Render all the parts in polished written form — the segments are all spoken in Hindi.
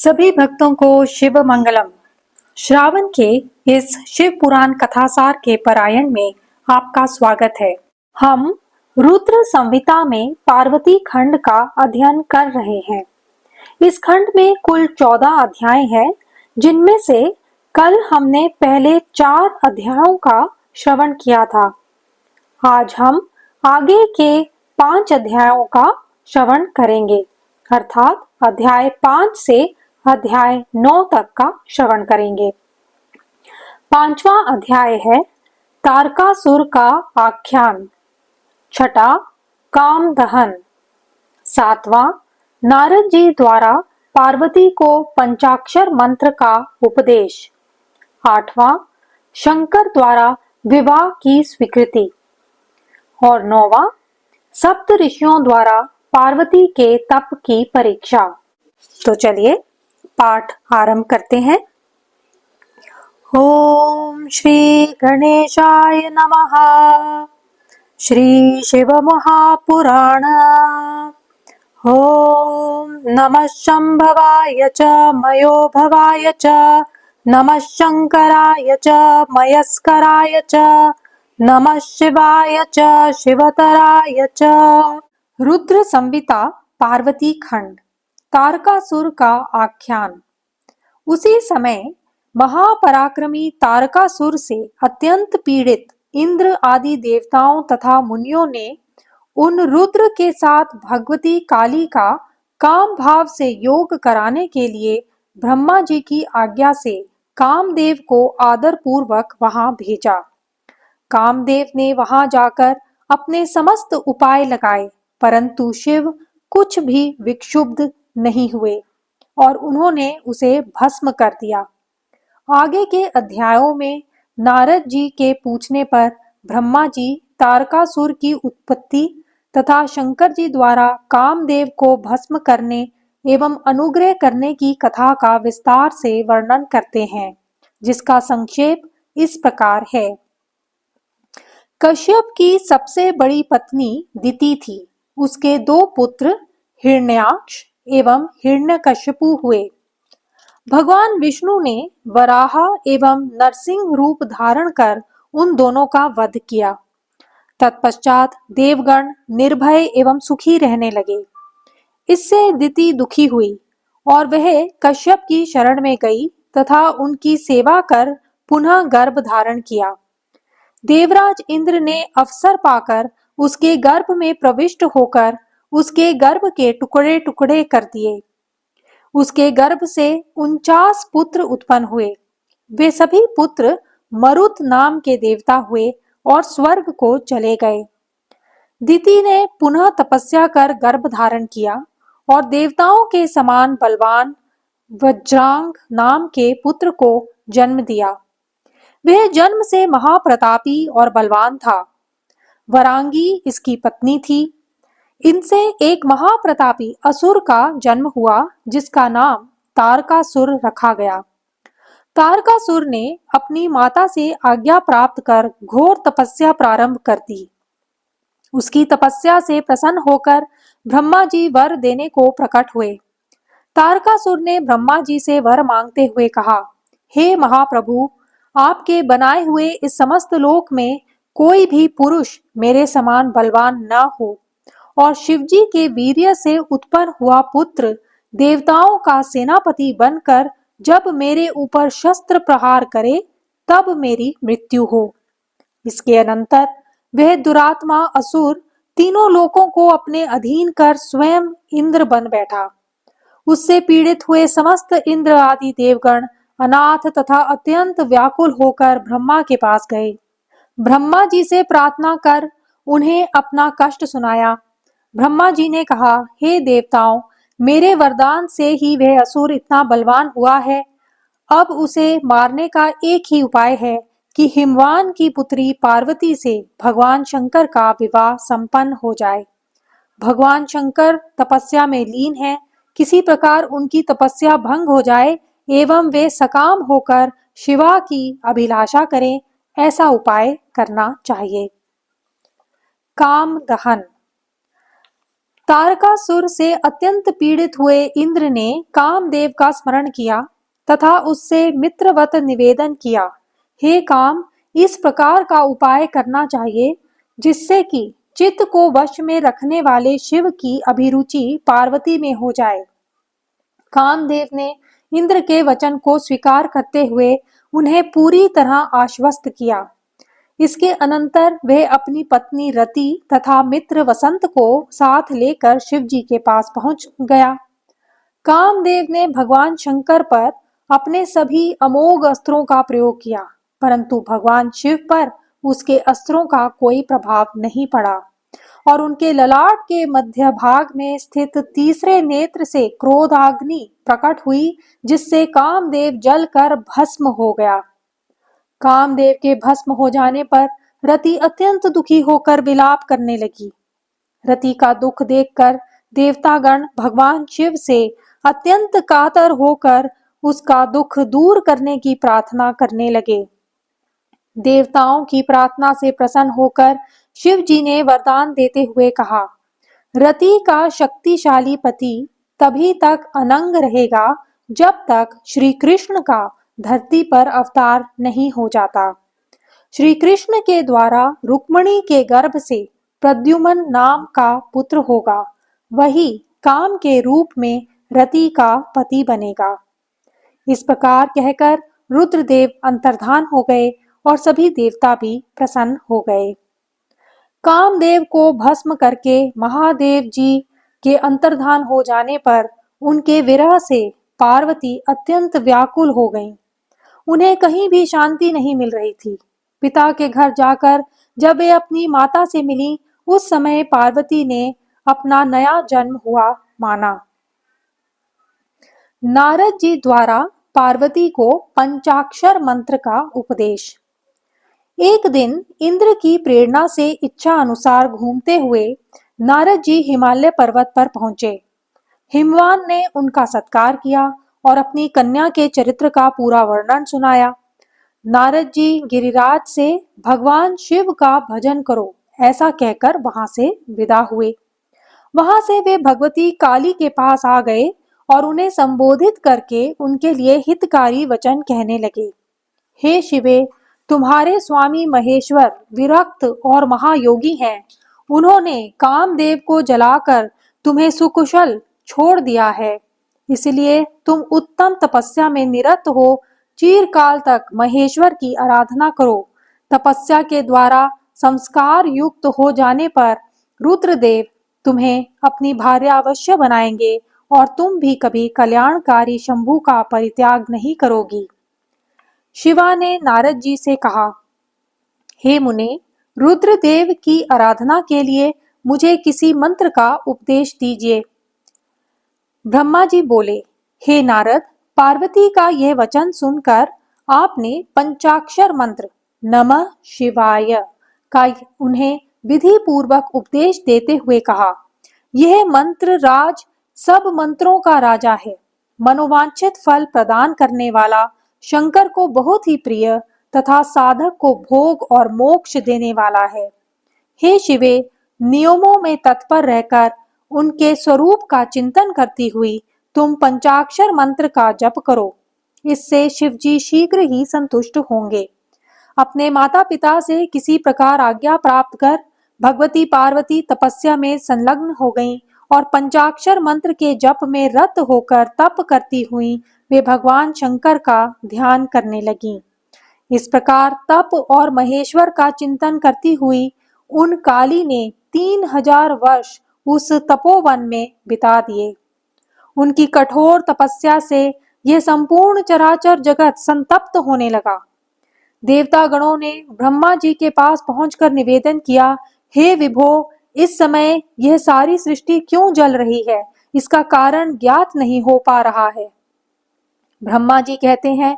सभी भक्तों को शिव मंगलम। श्रावण के इस शिव पुराण कथासार के पारायण में आपका स्वागत है। हम रुद्र संहिता में पार्वती खंड का अध्ययन कर रहे हैं। इस खंड में कुल 14 अध्याय हैं, जिनमें से कल हमने पहले 4 अध्यायों का श्रवण किया था। आज हम आगे के 5 अध्यायों का श्रवण करेंगे, अर्थात अध्याय 5 से अध्याय 9 तक का श्रवण करेंगे। 5वां अध्याय है तारकासुर का आख्यान। 6ठा काम दहन। 7वां नारद जी द्वारा पार्वती को पंचाक्षर मंत्र का उपदेश। 8वां शंकर द्वारा विवाह की स्वीकृति और 9वां सप्त ऋषियों द्वारा पार्वती के तप की परीक्षा। तो चलिए पाठ आरंभ करते हैं। ओम श्री गणेशाय नमः। श्री शिव महापुराण। ओम नमः शंभवाय च मयो भवाय च नमः शंकराय च मयस्कराय च नमः शिवाय च शिवतराय च। रुद्र संहिता पार्वती खंड। तारकासुर का आख्यान। उसी समय महापराक्रमी तारकासुर से अत्यंत पीड़ित इंद्र आदि देवताओं तथा मुनियों ने उन रुद्र के साथ भगवती काली का काम भाव से योग कराने के लिए ब्रह्मा जी की आज्ञा से कामदेव को आदर पूर्वक वहां भेजा। कामदेव ने वहां जाकर अपने समस्त उपाय लगाए, परंतु शिव कुछ भी विक्षुब्ध नहीं हुए और उन्होंने उसे भस्म कर दिया। आगे के अध्यायों में नारद जी के पूछने पर ब्रह्मा जी तारकासुर की उत्पत्ति तथा शंकर जी द्वारा कामदेव को भस्म करने एवं अनुग्रह करने की कथा का विस्तार से वर्णन करते हैं, जिसका संक्षेप इस प्रकार है। कश्यप की सबसे बड़ी पत्नी दिति थी। उसके 2 पुत्र हिरण्याक्ष एवं हिरण्यकश्यपु हुए। भगवान विष्णु ने वराह एवं नरसिंह रूप धारण कर उन दोनों का वध किया। तत्पश्चात देवगण निर्भय एवं सुखी रहने लगे। इससे दिति दुखी हुई और वह कश्यप की शरण में गई तथा उनकी सेवा कर पुनः गर्भ धारण किया। देवराज इंद्र ने अवसर पाकर उसके गर्भ में प्रविष्ट होकर उसके गर्भ के टुकड़े टुकड़े कर दिए। उसके गर्भ से 49 पुत्र उत्पन्न हुए। वे सभी पुत्र मरुत नाम के देवता हुए और स्वर्ग को चले गए। दिति ने पुनः तपस्या कर गर्भ धारण किया और देवताओं के समान बलवान वज्रांग नाम के पुत्र को जन्म दिया। वह जन्म से महाप्रतापी और बलवान था। वरांगी इसकी पत्नी थी। इनसे एक महाप्रतापी असुर का जन्म हुआ, जिसका नाम तारकासुर रखा गया। तारकासुर ने अपनी माता से आज्ञा प्राप्त कर घोर तपस्या प्रारंभ कर दी। उसकी तपस्या से प्रसन्न होकर ब्रह्मा जी वर देने को प्रकट हुए। तारकासुर ने ब्रह्मा जी से वर मांगते हुए कहा, हे महाप्रभु, आपके बनाए हुए इस समस्त लोक में कोई भी पुरुष मेरे समान बलवान न हो और शिवजी के वीर्य से उत्पन्न हुआ पुत्र देवताओं का सेनापति बनकर जब मेरे ऊपर शस्त्र प्रहार करे तब मेरी मृत्यु हो। इसके अनंतर वह दुरात्मा असुर तीनों लोकों को अपने अधीन कर स्वयं इंद्र बन बैठा। उससे पीड़ित हुए समस्त इंद्र आदि देवगण अनाथ तथा अत्यंत व्याकुल होकर ब्रह्मा के पास गए। ब्रह्मा जी से प्रार्थना कर उन्हें अपना कष्ट सुनाया। ब्रह्मा जी ने कहा, हे देवताओं, मेरे वरदान से ही वह असुर इतना बलवान हुआ है। अब उसे मारने का एक ही उपाय है कि हिमवान की पुत्री पार्वती से भगवान शंकर का विवाह संपन्न हो जाए। भगवान शंकर तपस्या में लीन है। किसी प्रकार उनकी तपस्या भंग हो जाए एवं वे सकाम होकर शिवा की अभिलाषा करें, ऐसा उपाय करना चाहिए। काम दहन। तारकासुर से अत्यंत पीड़ित हुए इंद्र ने कामदेव का स्मरण किया तथा उससे मित्रवत निवेदन किया, हे काम, इस प्रकार का उपाय करना चाहिए जिससे कि चित्त को वश में रखने वाले शिव की अभिरुचि पार्वती में हो जाए। कामदेव ने इंद्र के वचन को स्वीकार करते हुए उन्हें पूरी तरह आश्वस्त किया। इसके अनंतर वह अपनी पत्नी रति तथा मित्र वसंत को साथ लेकर शिव जी के पास पहुंच गया। कामदेव ने भगवान शंकर पर अपने सभी अमोघ अस्त्रों का प्रयोग किया, परंतु भगवान शिव पर उसके अस्त्रों का कोई प्रभाव नहीं पड़ा और उनके ललाट के मध्य भाग में स्थित तीसरे नेत्र से क्रोधाग्नि प्रकट हुई, जिससे कामदेव जलकर भस्म हो गया। कामदेव के भस्म हो जाने पर रति अत्यंत दुखी होकर विलाप करने लगी। रति का दुख देखकर देवतागण भगवान शिव से अत्यंत कातर होकर उसका दुख दूर करने की प्रार्थना करने लगे। देवताओं की प्रार्थना से प्रसन्न होकर शिव जी ने वरदान देते हुए कहा, रति का शक्तिशाली पति तभी तक अनंग रहेगा जब तक श्री कृष्ण का धरती पर अवतार नहीं हो जाता। श्री कृष्ण के द्वारा रुक्मणी के गर्भ से प्रद्युम्न नाम का पुत्र होगा, वही काम के रूप में रति का पति बनेगा। इस प्रकार कहकर रुद्रदेव अंतर्धान हो गए और सभी देवता भी प्रसन्न हो गए। कामदेव को भस्म करके महादेव जी के अंतर्धान हो जाने पर उनके विरह से पार्वती अत्यंत व्याकुल हो गईं। उन्हें कहीं भी शांति नहीं मिल रही थी। पिता के घर जाकर जब वे अपनी माता से मिली, उस समय पार्वती ने अपना नया जन्म हुआ माना। नारद जी द्वारा पार्वती को पंचाक्षर मंत्र का उपदेश। एक दिन इंद्र की प्रेरणा से इच्छा अनुसार घूमते हुए नारद जी हिमालय पर्वत पर पहुंचे। हिमवान ने उनका सत्कार किया और अपनी कन्या के चरित्र का पूरा वर्णन सुनाया। नारद जी गिरिराज से भगवान शिव का भजन करो ऐसा कहकर वहां से विदा हुए। वहां से वे भगवती काली के पास आ गए और उन्हें संबोधित करके उनके लिए हितकारी वचन कहने लगे। हे शिवे, तुम्हारे स्वामी महेश्वर विरक्त और महायोगी हैं। उन्होंने कामदेव को जलाकर तुम्हें सुकुशल छोड़ दिया है, इसलिए तुम उत्तम तपस्या में निरत हो चिरकाल तक महेश्वर की आराधना करो। तपस्या के द्वारा संस्कार युक्त हो जाने पर रुद्रदेव तुम्हें अपनी भार्या अवश्य बनाएंगे और तुम भी कभी कल्याणकारी शंभु का परित्याग नहीं करोगी। शिवा ने नारद जी से कहा, हे मुने, रुद्रदेव की आराधना के लिए मुझे किसी मंत्र का उपदेश दीजिए। ब्रह्मा जी बोले, हे नारद, पार्वती का यह वचन सुनकर आपने पंचाक्षर मंत्र नमः शिवाय का उन्हें विधि पूर्वक उपदेश देते हुए कहा, यह मंत्र राज सब मंत्रों का राजा है। मनोवांछित फल प्रदान करने वाला, शंकर को बहुत ही प्रिय तथा साधक को भोग और मोक्ष देने वाला है। हे शिवे, नियमों में तत्पर रहकर उनके स्वरूप का चिंतन करती हुई तुम पंचाक्षर मंत्र का जप करो। इससे शिव जी शीघ्र ही संतुष्ट होंगे। अपने माता पिता से किसी प्रकार आज्ञा प्राप्त कर भगवती पार्वती तपस्या में संलग्न हो गईं और पंचाक्षर मंत्र के जप में रत होकर तप करती हुई वे भगवान शंकर का ध्यान करने लगीं। इस प्रकार तप और महेश्वर का चिंतन करती हुई उन काली ने 3000 वर्ष उस तपोवन में बिता दिए। उनकी कठोर तपस्या से यह संपूर्ण चराचर जगत संतप्त होने लगा। देवता गणों ने ब्रह्मा जी के पास पहुंचकर निवेदन किया, हे विभो, इस समय यह सारी सृष्टि क्यों जल रही है? इसका कारण ज्ञात नहीं हो पा रहा है। ब्रह्मा जी कहते हैं,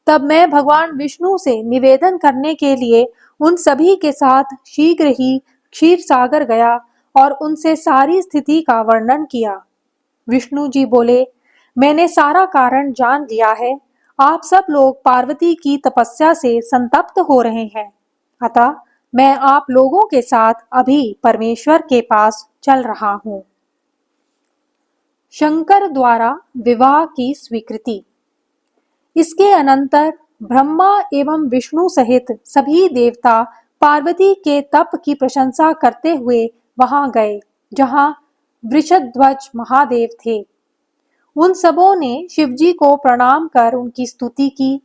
तब मैं भगवान विष्णु से निवेदन करने के लिए उन सभी के साथ शीघ्र ही क्षीर सागर गया और उनसे सारी स्थिति का वर्णन किया। विष्णु जी बोले, मैंने सारा कारण जान लिया है। आप सब लोग पार्वती की तपस्या से संतप्त हो रहे हैं, अतः मैं आप लोगों के साथ अभी परमेश्वर के पास चल रहा हूँ। शंकर द्वारा विवाह की स्वीकृति। इसके अनंतर ब्रह्मा एवं विष्णु सहित सभी देवता पार्वती के तप की प्रशंसा करते हुए वहां गए, जहां वृषध्वज महादेव थे। उन सबों ने शिवजी को प्रणाम कर उनकी स्तुति की।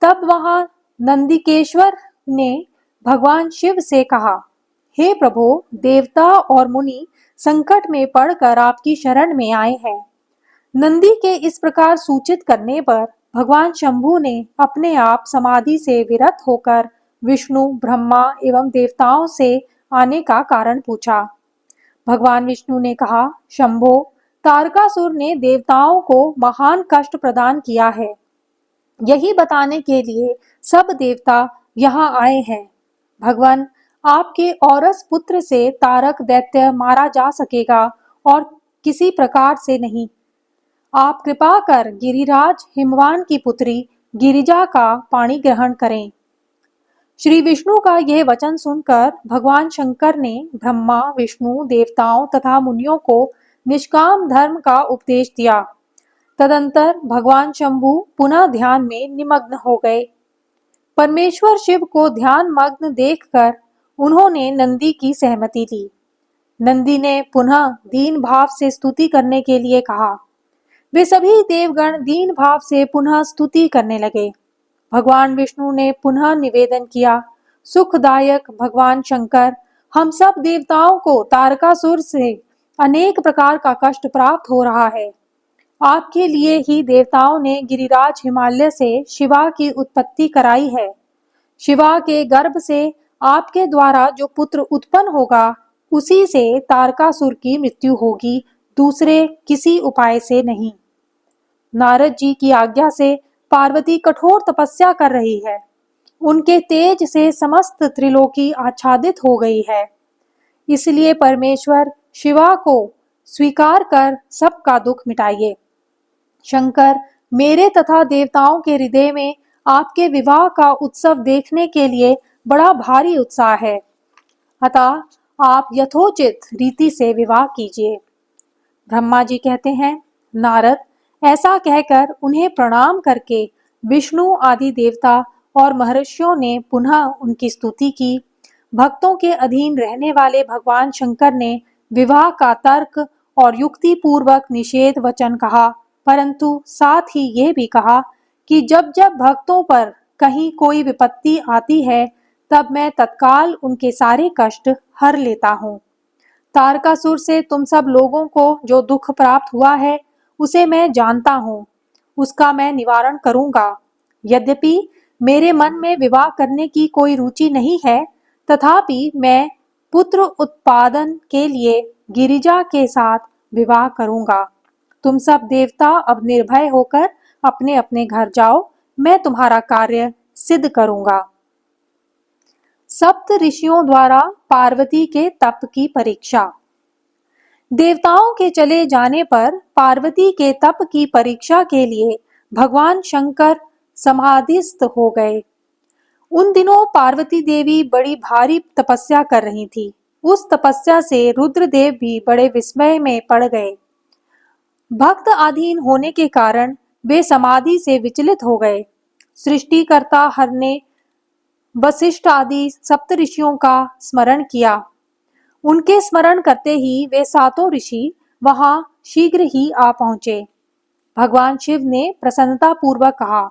तब वहां नंदिकेश्वर ने भगवान शिव से कहा, हे प्रभु, देवता और मुनि संकट में पड़कर आपकी शरण में आए हैं। नंदी के इस प्रकार सूचित करने पर भगवान शंभु ने अपने आप समाधि से विरत होकर विष्णु, ब्रह्मा एवं देवताओं से आने का कारण पूछा। भगवान विष्णु ने कहा, शंभो, तारकासुर ने देवताओं को महान कष्ट प्रदान किया है। यही बताने के लिए सब देवता यहाँ आए हैं। भगवान, आपके औरस पुत्र से तारक दैत्य मारा जा सकेगा और किसी प्रकार से नहीं। आप कृपा कर गिरिराज हिमवान की पुत्री गिरिजा का पाणी ग्रहण करें। श्री विष्णु का यह वचन सुनकर भगवान शंकर ने ब्रह्मा, विष्णु, देवताओं तथा मुनियों को निष्काम धर्म का उपदेश दिया। तदंतर भगवान शंभु पुनः ध्यान में निमग्न हो गए। परमेश्वर शिव को ध्यान मग्न देखकर उन्होंने नंदी की सहमति ली। नंदी ने पुनः दीन भाव से स्तुति करने के लिए कहा। वे सभी देवगण दीन भाव से पुनः स्तुति करने लगे। भगवान विष्णु ने पुनः निवेदन किया, सुखदायक भगवान शंकर, हम सब देवताओं को तारकासुर से अनेक प्रकार का कष्ट प्राप्त हो रहा है। आपके लिए ही देवताओं ने गिरिराज हिमालय से शिवा की उत्पत्ति कराई है। शिवा के गर्भ से आपके द्वारा जो पुत्र उत्पन्न होगा, उसी से तारकासुर की मृत्यु होगी, दूसरे किसी उपाय से नहीं। नारद जी की आज्ञा से पार्वती कठोर तपस्या कर रही है। उनके तेज से समस्त त्रिलोकी आच्छादित हो गई है। इसलिए परमेश्वर शिवा को स्वीकार कर सबका दुख मिटाइए। शंकर, मेरे तथा देवताओं के हृदय में आपके विवाह का उत्सव देखने के लिए बड़ा भारी उत्साह है। अतः आप यथोचित रीति से विवाह कीजिए। ब्रह्मा जी कहते हैं, नारद, ऐसा कहकर उन्हें प्रणाम करके विष्णु आदि देवता और महर्षियों ने पुनः उनकी स्तुति की। भक्तों के अधीन रहने वाले भगवान शंकर ने विवाह का तर्क और युक्ति पूर्वक निषेध वचन कहा, परंतु साथ ही ये भी कहा कि जब जब भक्तों पर कहीं कोई विपत्ति आती है, तब मैं तत्काल उनके सारे कष्ट हर लेता हूँ। तारकासुर से तुम सब लोगों को जो दुख प्राप्त हुआ है, उसे मैं जानता हूँ, उसका मैं निवारण करूंगा। यद्यपि मेरे मन में विवाह करने की कोई रुचि नहीं है, तथापि मैं पुत्र उत्पादन के लिए गिरिजा के साथ विवाह करूंगा। तुम सब देवता अब निर्भय होकर अपने अपने घर जाओ, मैं तुम्हारा कार्य सिद्ध करूंगा। सप्त ऋषियों द्वारा पार्वती के तप की परीक्षा। देवताओं के चले जाने पर पार्वती के तप की परीक्षा के लिए भगवान शंकर समाधिस्थ हो गए। उन दिनों पार्वती देवी बड़ी भारी तपस्या कर रही थी। उस तपस्या से रुद्रदेव भी बड़े विस्मय में पड़ गए। भक्त अधीन होने के कारण वे समाधि से विचलित हो गए। सृष्टिकर्ता हर ने वशिष्ठ आदि सप्तऋषियों का स्मरण किया। उनके स्मरण करते ही वे सातों ऋषि वहां शीघ्र ही आ पहुंचे। भगवान शिव ने प्रसन्नता पूर्वक कहा,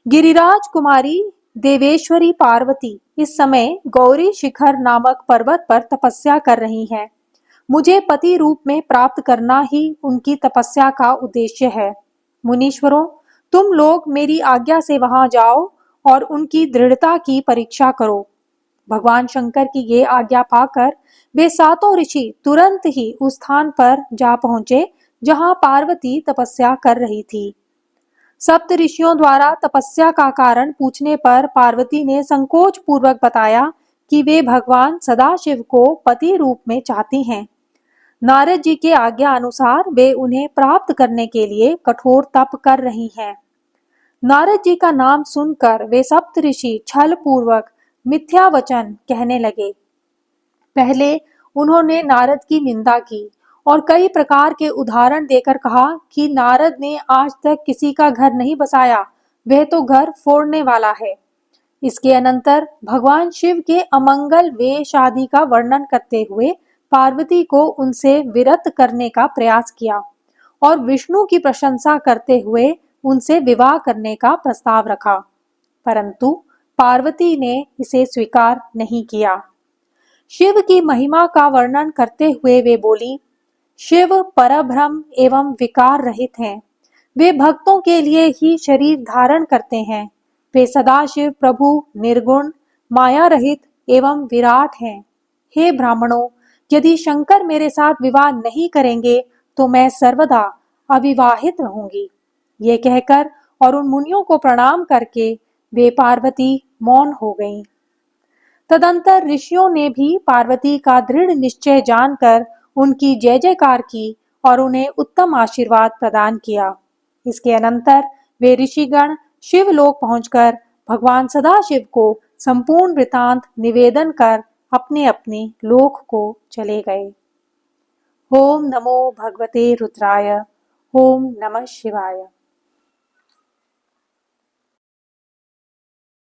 गिरिराज कुमारी देवेश्वरी पार्वती इस समय गौरी शिखर नामक पर्वत पर तपस्या कर रही हैं। मुझे पति रूप में प्राप्त करना ही उनकी तपस्या का उद्देश्य है। मुनीश्वरों, तुम लोग मेरी आज्ञा से वहां जाओ और उनकी दृढ़ता की परीक्षा करो। भगवान शंकर की ये आज्ञा पाकर वे सातों ऋषि तुरंत ही उस स्थान पर जा पहुंचे जहां पार्वती तपस्या कर रही थी। सप्त ऋषियों द्वारा तपस्या का कारण पूछने पर पार्वती ने संकोच पूर्वक बताया कि वे भगवान सदाशिव को पति रूप में चाहती हैं। नारद जी के आज्ञा अनुसार वे उन्हें प्राप्त करने के लिए कठोर तप कर रही हैं। नारद जी का नाम सुनकर वे सप्त ऋषि छल पूर्वक मिथ्या वचन कहने लगे। पहले उन्होंने नारद की निंदा की और कई प्रकार के उदाहरण देकर कहा कि नारद ने आज तक किसी का घर नहीं बसाया, वह तो घर फोड़ने वाला है। इसके अनंतर भगवान शिव के अमंगल वेश आदि का वर्णन करते हुए पार्वती को उनसे विरत करने का प्रयास किया और विष्णु की प्रशंसा करते हुए उनसे विवाह करने का प्रस्ताव रखा, परंतु पार्वती ने इसे स्वीकार नहीं किया। शिव की महिमा का वर्णन करते हुए वे बोली, शिव परब्रह्म एवं विकार रहित हैं। वे भक्तों के लिए ही शरीर धारण करते हैं। वे सदाशिव प्रभु निर्गुण, माया रहित एवं विराट हैं। हे ब्राह्मणों, यदि शंकर मेरे साथ विवाह नहीं करेंगे तो मैं सर्वदा अविवाहित रहूंगी। ये कहकर और उन मुनियों को प्रणाम करके वे पार्वती मौन हो गईं। तदंतर ऋषियों ने भी पार्वती का दृढ़ निश्चय जानकर उनकी जय जयकार की और उन्हें उत्तम आशीर्वाद प्रदान किया। इसके अनंतर वे ऋषिगण शिवलोक पहुंचकर भगवान सदाशिव को संपूर्ण वृतांत निवेदन कर अपने अपने लोक को चले गए। ओम नमो भगवते रुद्राय। ओम नमः शिवाय।